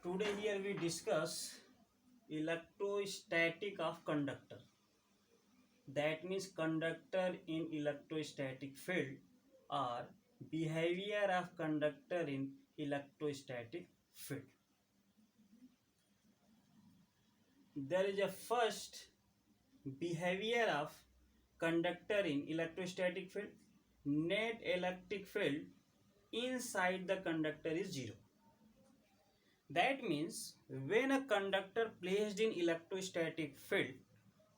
Today here we discuss electrostatic of conductor. That means conductor in electrostatic field or behavior of conductor in electrostatic field. There is a first behavior of conductor in electrostatic field. Net electric field inside the conductor is zero. That means when a conductor placed in electrostatic field,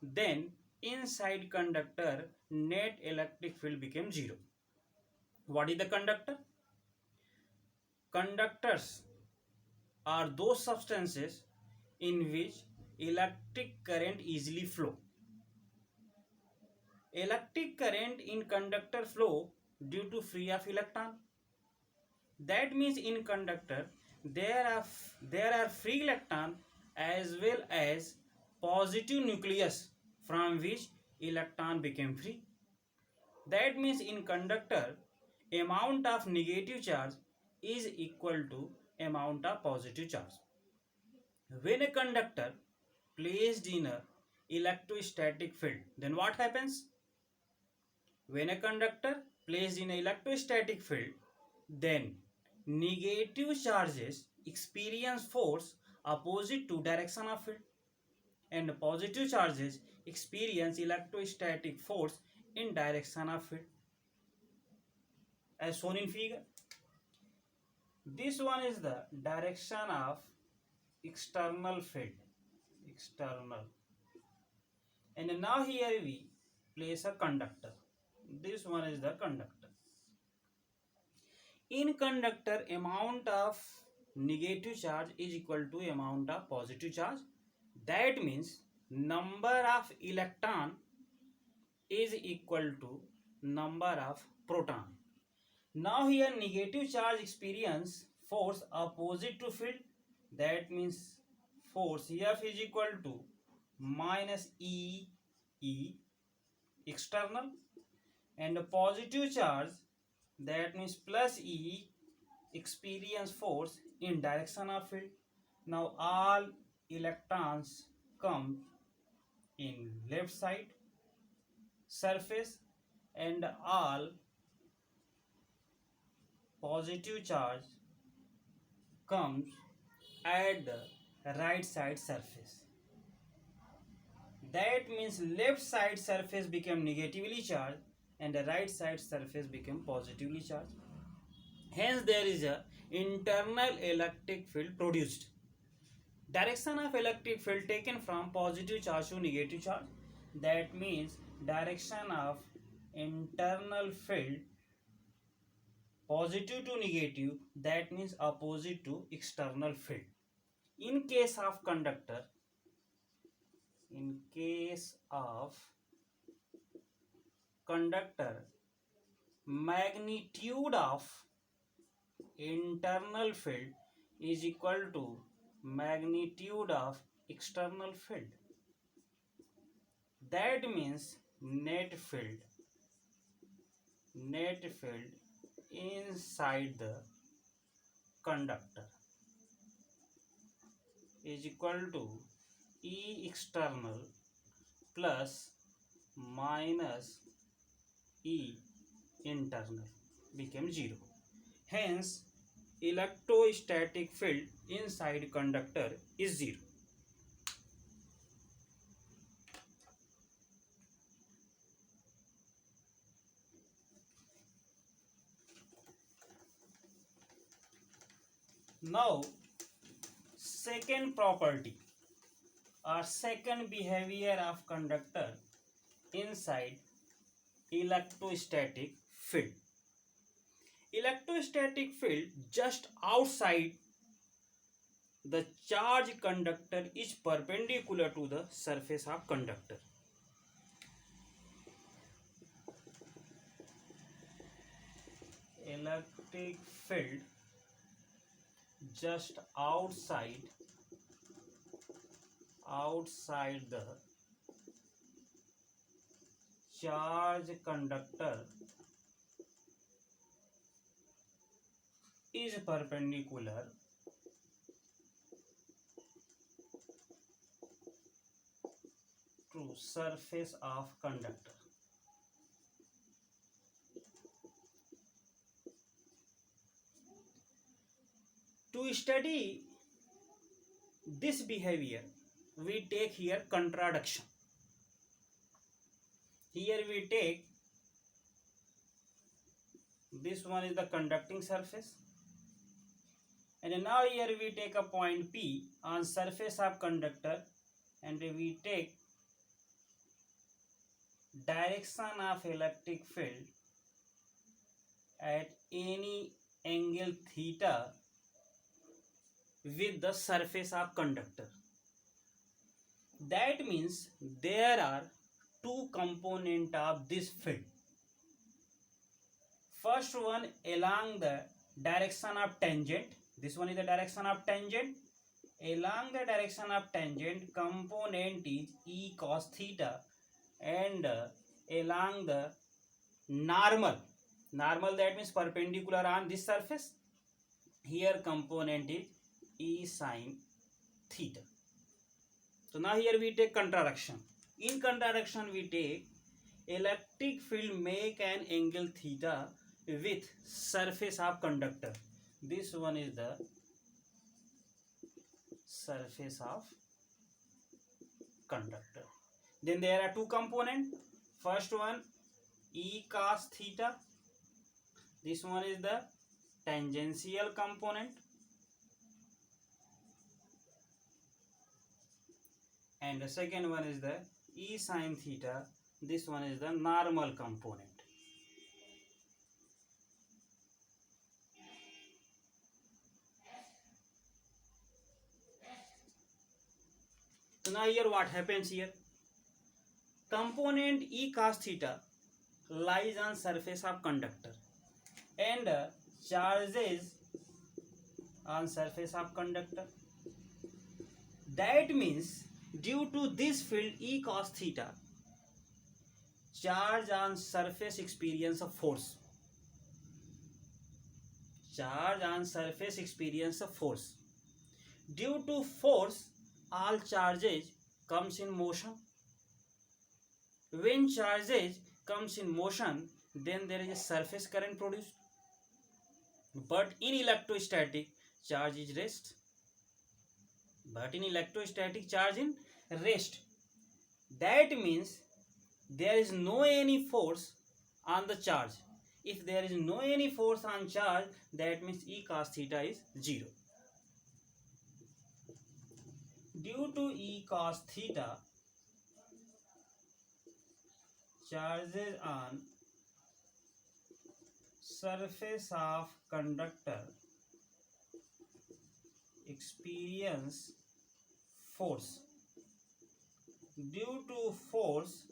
then inside conductor net electric field became zero. What is the conductor? Conductors are those substances in which electric current easily flow. Electric current in conductor flow due to free of electron. That means in conductor there are free electron as well as positive nucleus from which electron became free. That means in conductor amount of negative charge is equal to amount of positive charge. When a conductor placed in a electrostatic field, then what happens? When a conductor placed in an electrostatic field, then negative charges experience force opposite to direction of field and positive charges experience electrostatic force in direction of field as shown in figure. This one is the direction of external field, external, and now here we place a conductor. This one is the conductor. In conductor, amount of negative charge is equal to amount of positive charge. That means number of electron is equal to number of proton. Now here negative charge experience force opposite to field. That means force F is equal to minus E external, and the positive charge, that means plus E, experience force in direction of field. Now all electrons come in left side surface and all positive charge comes at the right side surface. That means left side surface became negatively charged and the right side surface became positively charged. Hence there is a internal electric field produced. Direction of electric field taken from positive charge to negative charge. That means direction of internal field positive to negative, that means opposite to external field. In case of conductor, in case of conductor, magnitude of internal field is equal to magnitude of external field. That means net field inside the conductor is equal to E external plus minus E internal became zero. Hence electrostatic field inside conductor is zero. Now second property or second behavior of conductor inside electrostatic field. Electrostatic field just outside the charge conductor is perpendicular to the surface of conductor. Electric field just outside the charge conductor is perpendicular to surface of conductor. To study this behavior, we take here contradiction. Here we take this one is the conducting surface, and now here we take a point P on surface of conductor, and we take direction of electric field at any angle theta with the surface of conductor. That means there are two components of this field. First one along the direction of tangent. This one is the direction of tangent. Along the direction of tangent, component is E cos theta, and along the normal, that means perpendicular on this surface, here component is E sin theta. So now here we take contradiction. In contradiction we take electric field make an angle theta with surface of conductor. This one is the surface of conductor. Then there are two components. First one E cos theta. This one is the tangential component, and the second one is the E sin theta. This one is the normal component. So now here what happens here? Component E cos theta lies on surface of conductor and charges on surface of conductor. That means due to this field E cos theta, charge on surface experience a force. Charge on surface experience a force. Due to force, all charges comes in motion. When charges comes in motion, then there is a surface current produced. But in electrostatic, charge is rest. But in electrostatic, charge in rest. That means there is no any force on the charge. If there is no any force on charge, that means E cos theta is 0. Due to E cos theta, charges on surface of conductor experience force. Due to force,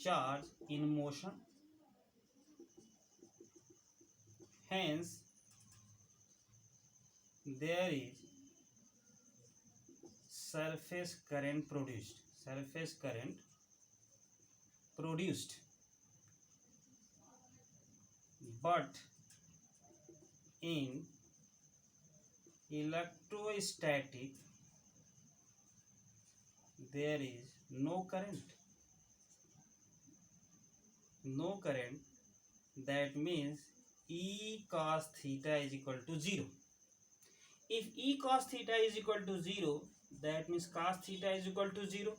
charge in motion. Hence, there is surface current produced. Surface current produced. But in electrostatic, there is no current. No current. That means E cos theta is equal to 0. If E cos theta is equal to 0, that means cos theta is equal to 0.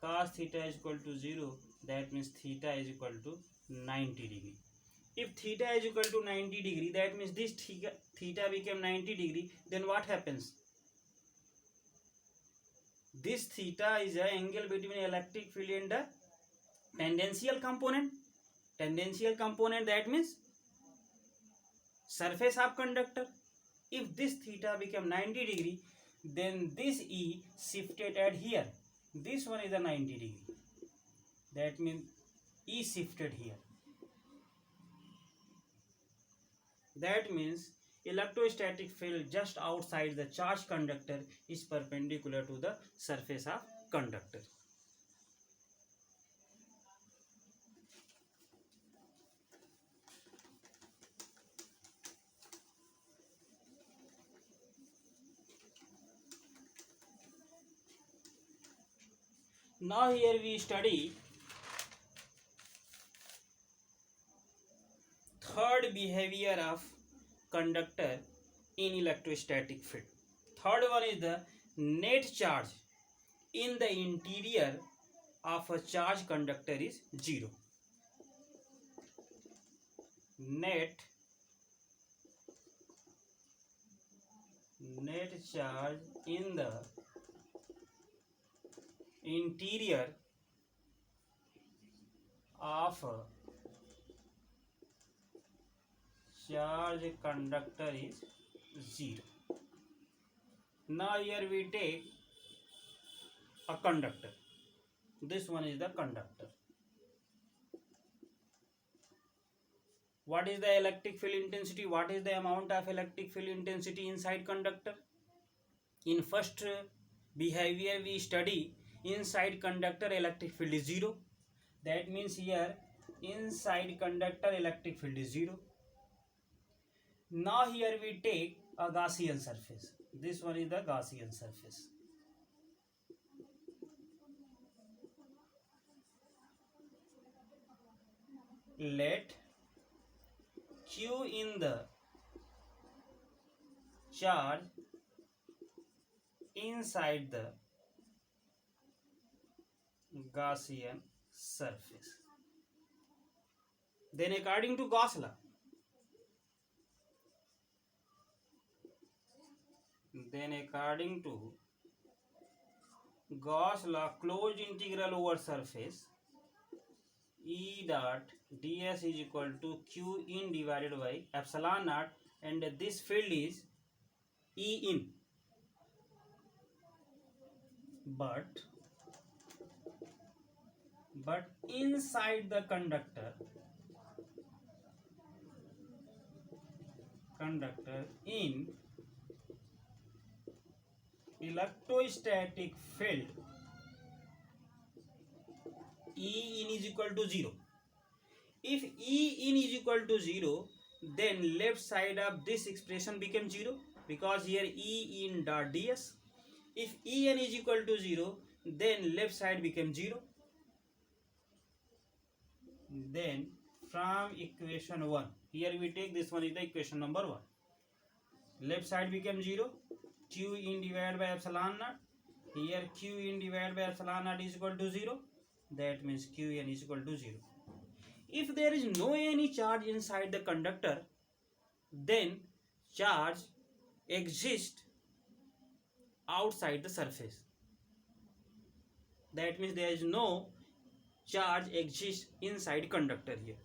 Cos theta is equal to 0, that means theta is equal to 90 degree. If theta is equal to 90 degree, that means this theta became 90 degree, then what happens? This theta is an angle between electric field and the tangential component. Tangential component, that means surface of conductor. If this theta became 90 degree, then this E shifted at here. This one is a 90 degree. That means E shifted here. That means electrostatic field just outside the charged conductor is perpendicular to the surface of conductor. Now here we study third behavior of conductor in electrostatic field. Third one is the net charge in the interior of a charged conductor is zero. Net charge in the interior of a charged conductor is zero. Now here we take a conductor. This one is the conductor. What is the electric field intensity? What is the amount of electric field intensity inside conductor? In first behavior we study inside conductor electric field is zero. That means here inside conductor electric field is zero. Now here we take a Gaussian surface. This one is the Gaussian surface. Let Q in the charge inside the Gaussian surface. Then according to Gauss law, closed integral over surface E dot ds is equal to q in divided by epsilon naught, and this field is E in. But inside the conductor in electrostatic field, E in is equal to 0. If E in is equal to 0, then left side of this expression becomes 0, because here E in dot ds. If En is equal to 0, then left side becomes 0. Then from equation 1, here we take this one is the equation number 1. Left side becomes 0, q in divided by epsilon naught. Here q in divided by epsilon naught is equal to 0. That means Qn is equal to 0. If there is no any charge inside the conductor, then charge exists outside the surface. That means there is no charge exists inside conductor here.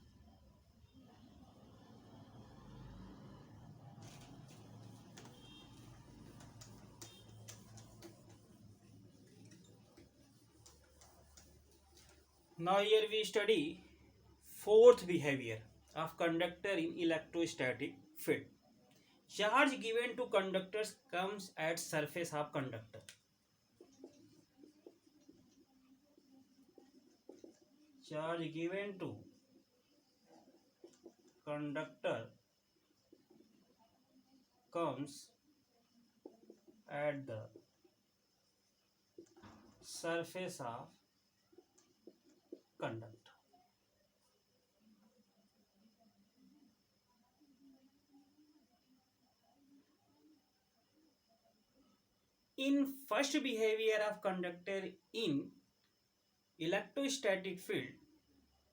Now here we study fourth behavior of conductor in electrostatic field. Charge given to conductors comes at surface of conductor. Charge given to conductor comes at the surface of conductor. In first behavior of conductor in electrostatic field,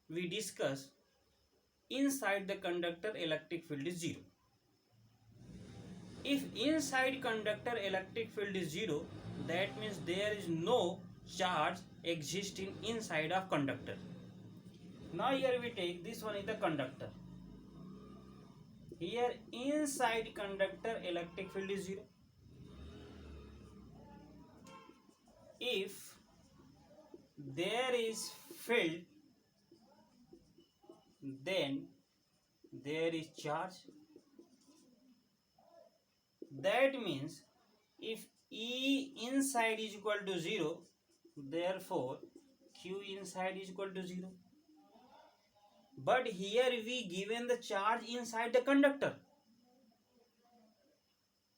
we discuss inside the conductor electric field is 0. If inside conductor electric field is 0, that means there is no charge existing inside of conductor. Now here we take this one is the conductor. Here inside conductor electric field is 0. If there is field, then there is charge. That means if E inside is equal to 0, therefore Q inside is equal to 0. But here we given the charge inside the conductor.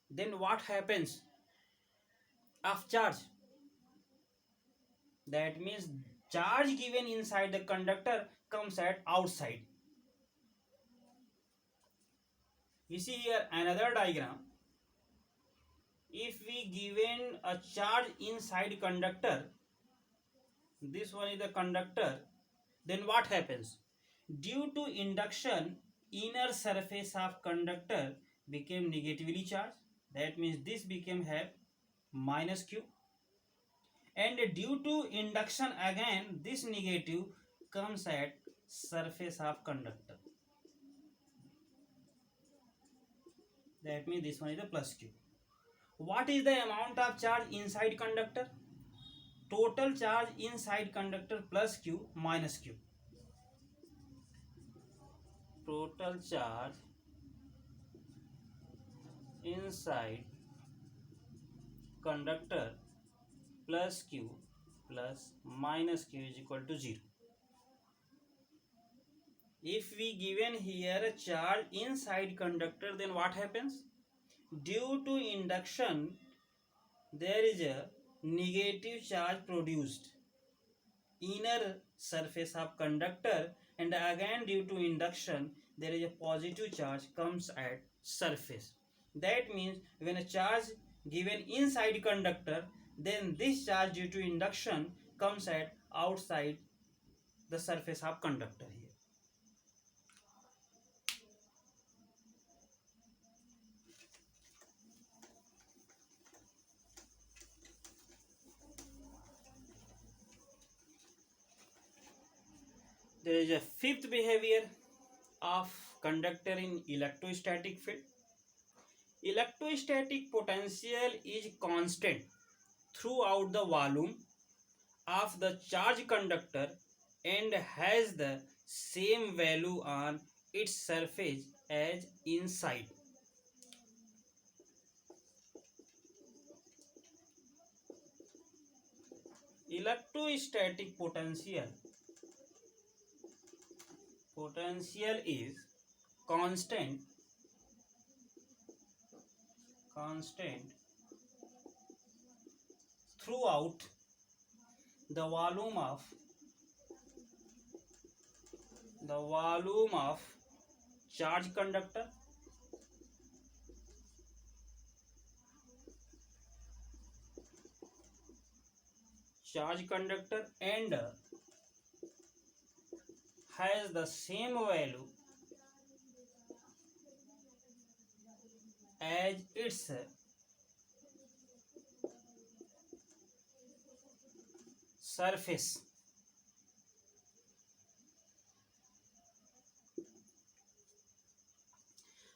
Then what happens of charge? That means charge given inside the conductor comes at outside. We see here another diagram. If we given a charge inside conductor, this one is the conductor, then what happens? Due to induction, inner surface of conductor became negatively charged. That means this became have minus q. And due to induction again, this negative comes at surface of conductor. That means this one is the plus q. What is the amount of charge inside conductor? Total charge inside conductor plus q minus q. Total charge inside conductor plus q plus minus q is equal to 0. If we given here a charge inside conductor, then what happens? Due to induction, there is a negative charge produced inner surface of conductor, and again due to induction there is a positive charge comes at surface. That means when a charge given inside conductor, then this charge due to induction comes at outside the surface of conductor here. There is a fifth behavior of conductor in electrostatic field. Electrostatic potential is constant throughout the volume of the charge conductor and has the same value on its surface as inside. Electrostatic potential is constant throughout the volume of charge conductor and has the same value as its surface.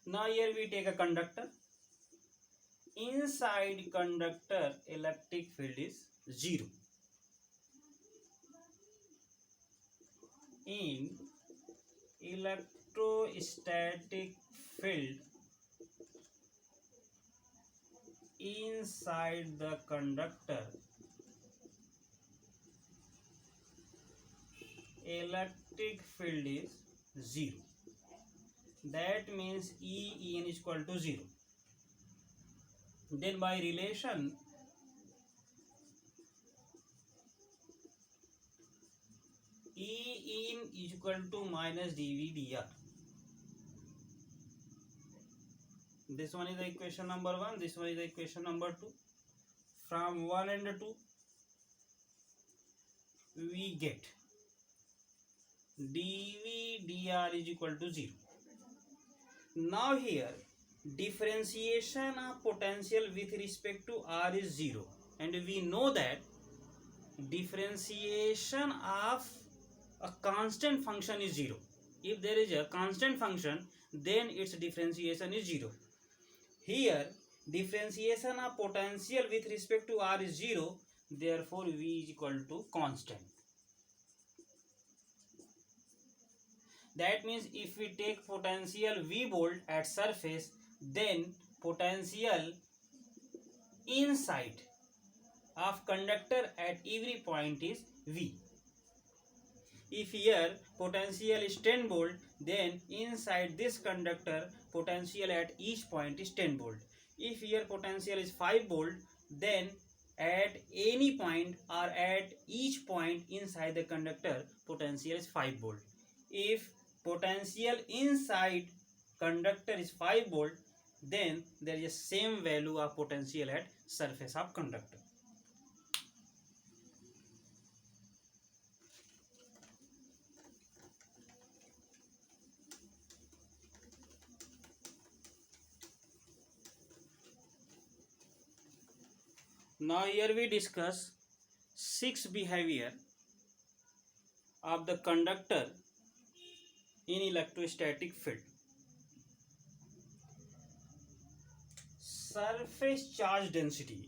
Now here we take a conductor. Inside conductor electric field is 0. In electrostatic field inside the conductor, electric field is 0. That means E in is equal to 0. Then by relation, E in is equal to minus dV dr. This one is the equation number 1, this one is the equation number 2. From 1 and 2 we get dV dr is equal to 0. Now here differentiation of potential with respect to r is 0, and we know that differentiation of a constant function is 0. If there is a constant function, then its differentiation is 0. Here differentiation of potential with respect to r is 0, therefore V is equal to constant. That means if we take potential V volt at surface, then potential inside of conductor at every point is V. If here potential is 10 volt, then inside this conductor potential at each point is 10 volt. If here potential is 5 volt, then at any point or at each point inside the conductor, potential is 5 volt. If potential inside conductor is 5 volt, then there is same value of potential at surface of conductor. Now here we discuss 6 behavior of the conductor in electrostatic field. Surface charge density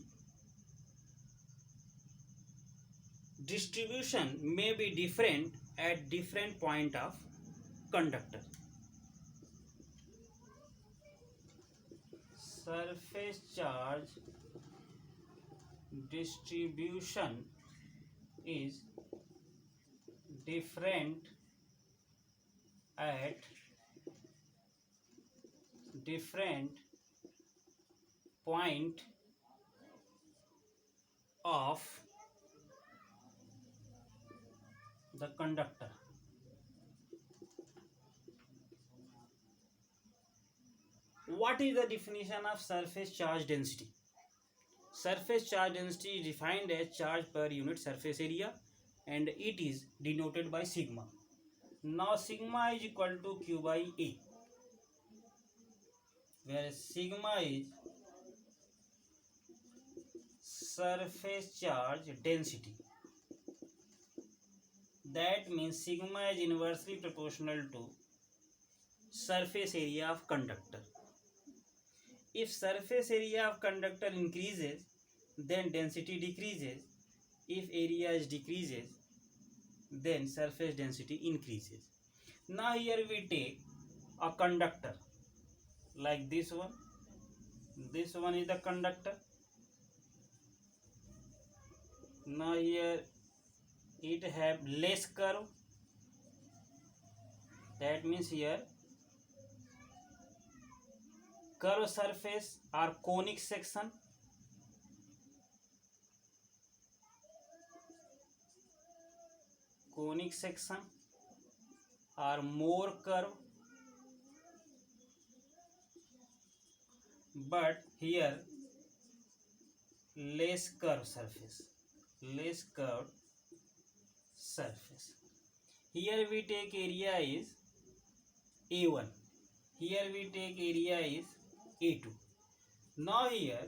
distribution may be different at different point of conductor. Surface charge distribution is different at different point of the conductor. What is the definition of surface charge density? Surface charge density is defined as charge per unit surface area and it is denoted by sigma. Now sigma is equal to Q by A, where sigma is surface charge density. That means sigma is inversely proportional to surface area of conductor. If surface area of conductor increases, then density decreases. If area is decreases, then surface density increases. Now here we take a conductor like this one. This one is the conductor. Now here it have less curve. That means here curved surface or conic section. Conic section are more curved, but here less curved surface. Less curved surface. Here we take area is A1. Here we take area is A2. Now here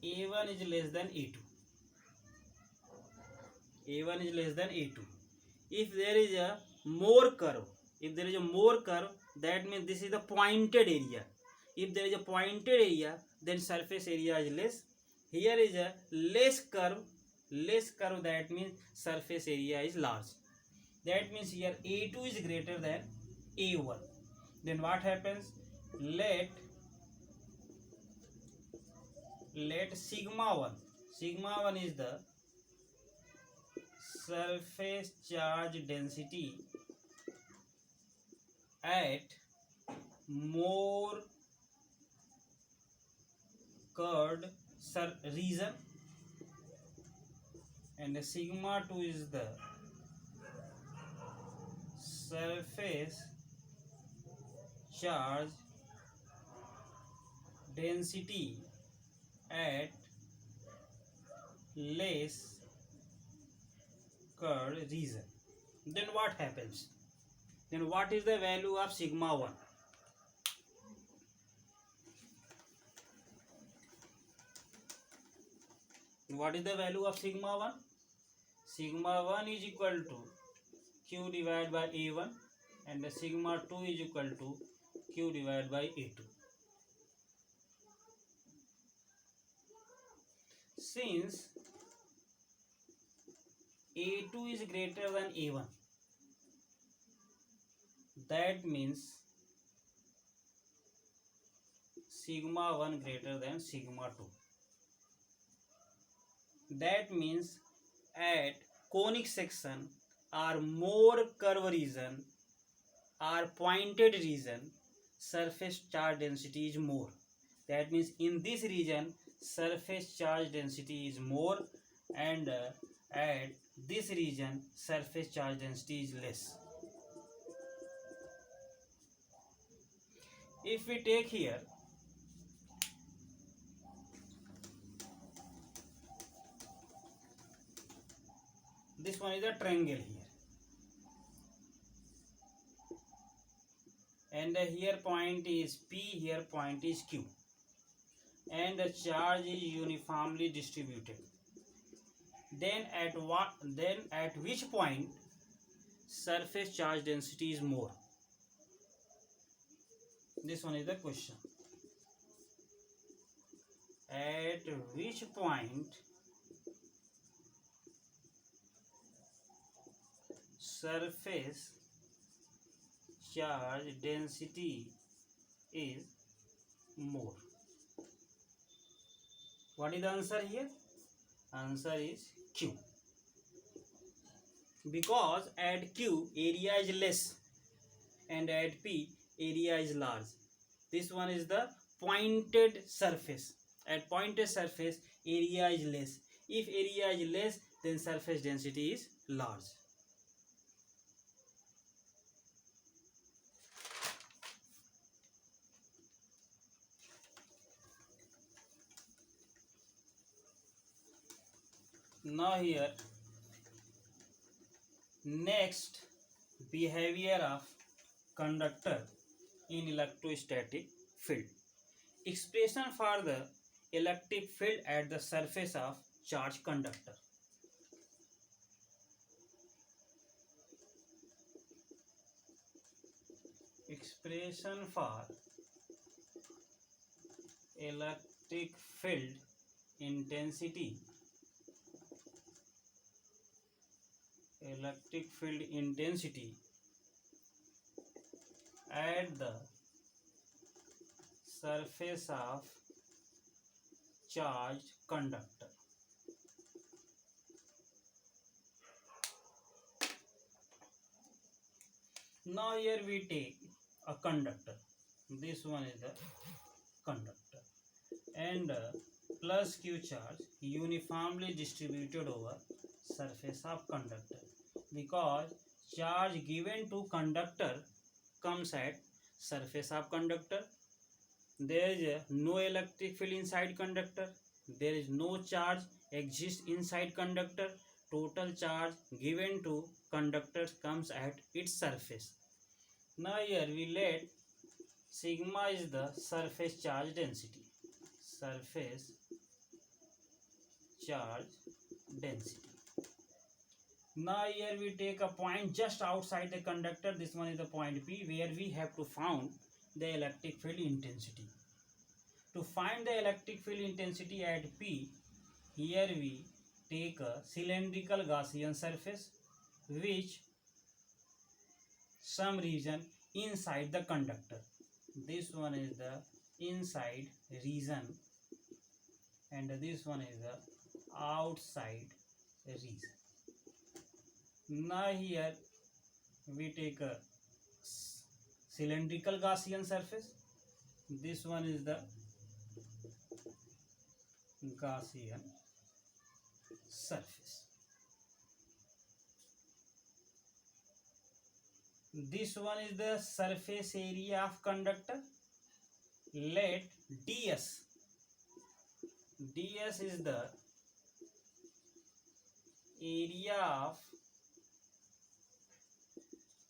A1 is less than A2. A1 is less than A2. If there is a more curve, that means this is the pointed area. If there is a pointed area, then surface area is less. Here is a less curve, that means surface area is large. That means here A2 is greater than A1. Then what happens? Let sigma 1 is the surface charge density at more curved region, and the sigma 2 is the surface charge density at less curved region. Then what happens? Then what is the value of sigma 1? What is the value of sigma 1? Sigma 1 is equal to Q divided by A1 and the sigma 2 is equal to Q divided by A2. Since A2 is greater than A1, that means sigma 1 greater than sigma 2. That means at conic section or more curved region or pointed region, surface charge density is more. That means in this region surface charge density is more, and at this region surface charge density is less. If we take here this one is a triangle here, and here point is P, here point is Q, and the charge is uniformly distributed, then at which point surface charge density is more? This one is the question. At which point surface charge density is more? What is the answer here? Answer is Q. Because at Q area is less and at P area is large. This one is the pointed surface. At pointed surface area is less. If area is less, then surface density is large. Now here, next, behavior of conductor in electrostatic field. Expression for the electric field at the surface of charged conductor. Expression for electric field intensity. Electric field intensity at the surface of charged conductor. Now here we take a conductor. This one is the conductor, and plus Q charge uniformly distributed over surface of conductor, because charge given to conductor comes at surface of conductor. There is no electric field inside conductor. There is no charge exists inside conductor. Total charge given to conductor comes at its surface. Now here we let sigma is the surface charge density. Surface charge density. Now here we take a point just outside the conductor. This one is the point P, where we have to find the electric field intensity. To find the electric field intensity at P, here we take a cylindrical Gaussian surface which some region inside the conductor. This one is the inside region and this one is the outside region. Now here we take a cylindrical Gaussian surface. This one is the Gaussian surface. This one is the surface area of conductor. Let ds is the area of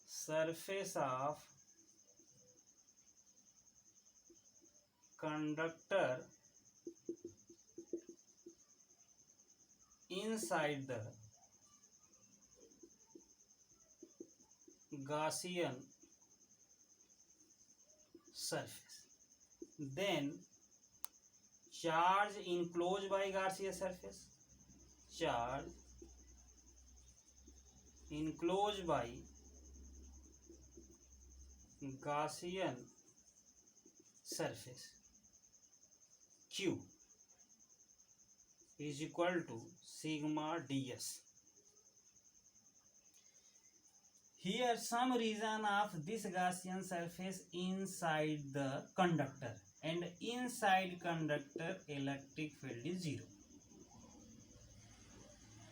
surface of conductor inside the Gaussian surface. Then charge enclosed by Gaussian surface. Charge enclosed by Gaussian surface Q is equal to sigma ds. Here some region of this Gaussian surface inside the conductor and inside conductor electric field is 0.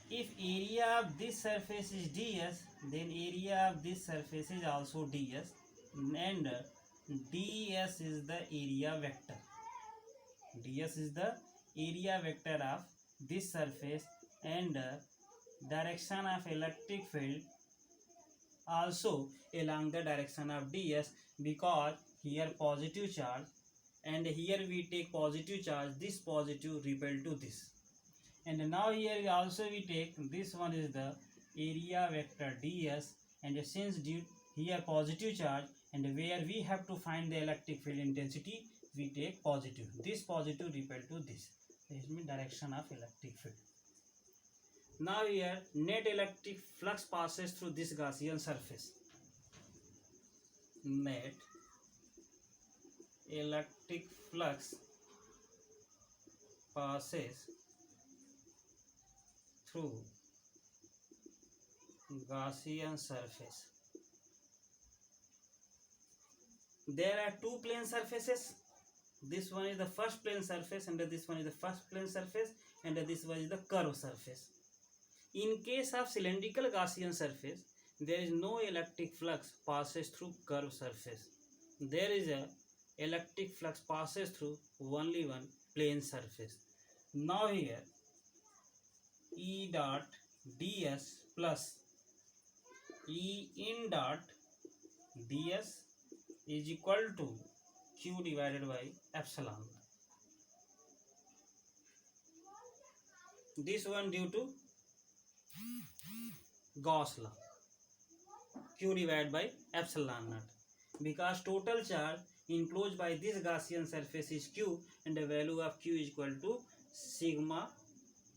If area of this surface is ds, then area of this surface is also ds, and ds is the area vector. ds is the area vector of this surface, and direction of electric field also along the direction of ds, because here positive charge and here we take positive charge, this positive repel to this, and now here also we take this one is the area vector ds, and since due here positive charge and where we have to find the electric field intensity, we take positive, this positive repel to this means direction of electric field. Now here net electric flux passes through this Gaussian surface. Net electric flux passes through Gaussian surface. There are two plane surfaces. This one is the first plane surface, and this one is the first plane surface, and this one is the curved surface. In case of cylindrical Gaussian surface, there is no electric flux passes through curved surface. There is a electric flux passes through only one plane surface. Now here E dot ds plus E in dot ds is equal to q divided by epsilon. This one due to Gauss law, q divided by epsilon naught, because total charge enclosed by this Gaussian surface is q, and the value of q is equal to sigma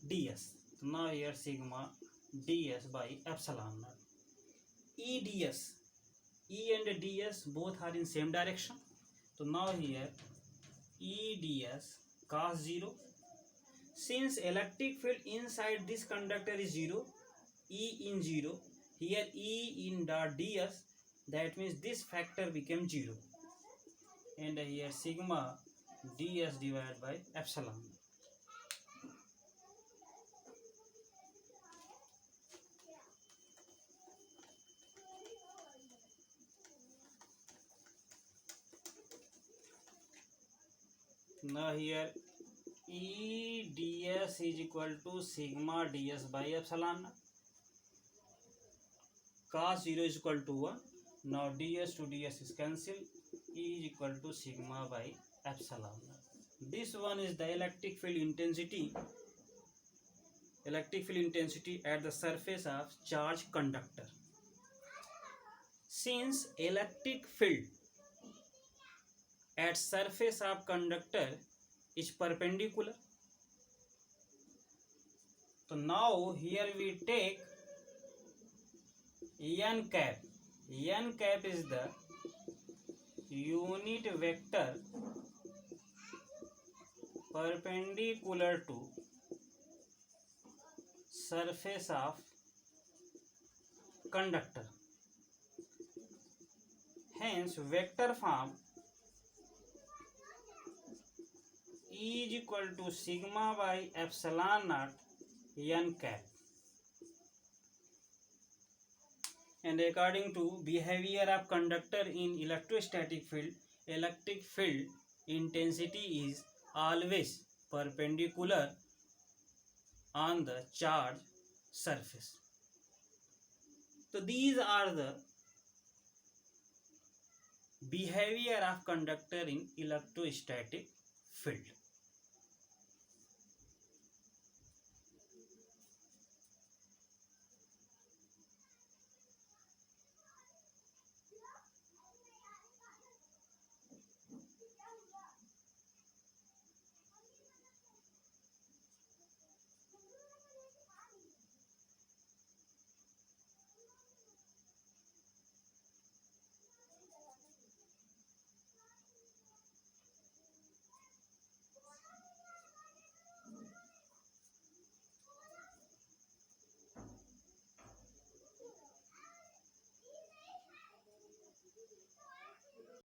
ds. So now here sigma ds by epsilon naught. eds, E and ds both are in same direction. So now here eds cos 0. Since electric field inside this conductor is 0, E in 0, here E in dot ds, that means this factor became 0, and here sigma ds divided by epsilon. Now here E ds is equal to sigma ds by epsilon. Cos 0 is equal to 1. Now ds to ds is cancelled. E is equal to sigma by epsilon. This one is the electric field intensity. Electric field intensity at the surface of charged conductor. Since electric field at surface of conductor is perpendicular, so now here we take n cap. N cap is the unit vector perpendicular to surface of conductor. Hence vector form E is equal to sigma by epsilon naught n cap. And according to behavior of conductor in electrostatic field, electric field intensity is always perpendicular on the charged surface. So these are the behavior of conductor in electrostatic field.